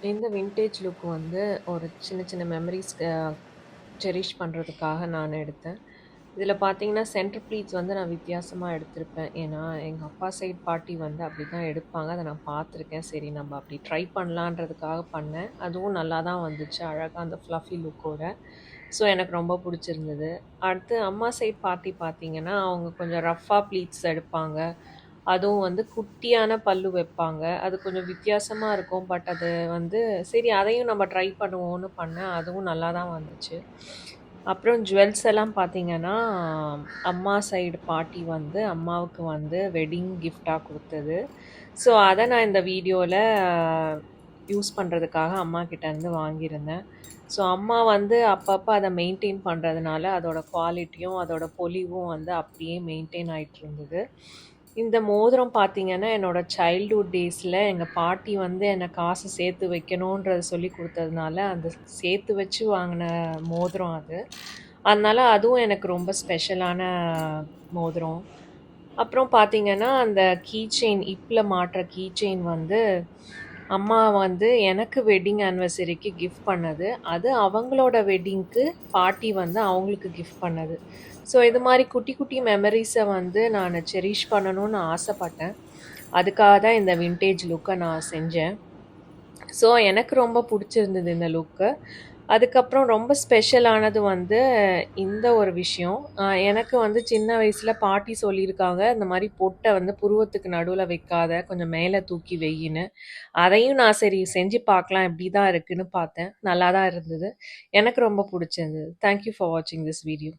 இந்த vintage look வந்து ஒரு சின்ன சின்ன மெமரீஸ் செரிஷ் பண்ணுறதுக்காக நான் எடுத்தேன். இதில பார்த்தீங்கன்னா, சென்டர் ப்ளீட்ஸ் வந்து நான் வித்தியாசமா எடுத்திருப்பேன். ஏன்னா, எங்க அப்பா சைட் பாட்டி வந்து அப்படிதான் எடுப்பாங்க. அத நான் பார்த்துருக்கேன். சரி நம்ம அப்படி ட்ரை பண்ணலான்றதுக்காக பண்ணேன். அதுவும் நல்லா தான் வந்துச்சு. அழகா அந்த ஃப்ளஃபி லுக்கோட. ஸோ, எனக்கு ரொம்ப புடிச்சிருந்தது. அடுத்து அம்மா சைட் பாட்டி பார்த்தீங்கன்னா, அவங்க கொஞ்சம் ரஃப்பா ப்ளீட்ஸ் எடுப்பாங்க. அதுவும் வந்து குட்டியான பல்லு வைப்பாங்க. அது கொஞ்சம் வித்தியாசமா இருக்கும். பட் அது வந்து சரி அதையும் நம்ம ட்ரை பண்ணுவோம்னு பண்ணேன். அதுவும் நல்லா தான் வந்துச்சு. அப்புறம் ஜுவல்ஸ் எல்லாம் பார்த்தீங்கன்னா, அம்மா சைடு பாட்டி வந்து அம்மாவுக்கு வந்து வெட்டிங் கிஃப்ட்டா குடுத்தது. ஸோ, அத நான் இந்த வீடியோல யூஸ் பண்றதுக்காக அம்மாகிட்டேருந்து வாங்கியிருந்தேன். ஸோ, அம்மா வந்து அப்பப்ப அத மெயின்டெயின் பண்றதுனால, அதோட குவாலிட்டியும், அதோட பொலிவும் வந்து அப்படியே மெயின்டெயின் ஆயிட்டுருந்தது. இந்த மோதிரம் பார்த்தீங்கன்னா, என்னோட சைல்ட்ஹுட் டேஸ்ல எங்க பாட்டி வந்து என்ன காசு சேர்த்து வைக்கணுன்றத சொல்லிக் குடுத்ததுனால, அந்த சேர்த்து வச்சு வாங்குன மோதிரம் அது. அதனால அதுவும் எனக்கு ரொம்ப ஸ்பெஷலான மோதிரம். அப்புறம் பார்த்தீங்கன்னா, அந்த கீ செயின் இப்ல மாட்ற கீ செயின் வந்து, அம்மா வந்து எனக்கு வெட்டிங் ஆனிவர்சரிக்கு கிஃப்ட் பண்ணது. அது அவங்களோட வெட்டிங்க்கு பாட்டி வந்து அவங்களுக்கு கிஃப்ட் பண்ணது. ஸோ இது மாரி குட்டி, குட்டி மெமரீஸ வந்து நானு செரிஷ் பண்ணணும்னு ஆசைப்பட்டேன். அதுக்காக தான் இந்த வின்டேஜ் லுக்க நான் செஞ்சேன். ஸோ எனக்கு ரொம்ப புடிச்சிருந்தது இந்த லுக்கு. அதுக்கப்புறம் ரொம்ப ஸ்பெஷலானது வந்து இந்த ஒரு விஷயம். எனக்கு வந்து சின்ன வயசுல பாட்டி சொல்லியிருக்காங்க, இந்த மாரி பொட்ட வந்து புருவத்துக்கு நடுவுல வைக்காத, கொஞ்சம் மேல தூக்கி வையின்னு. அதையும் நான் சரி செஞ்சு பார்க்கலாம் எப்படி தான் இருக்குன்னு பார்த்தேன். நல்லா தான் இருந்தது. எனக்கு ரொம்ப புடிச்சிருந்தது. தேங்க் யூ ஃபார் வாட்சிங் திஸ் வீடியோ.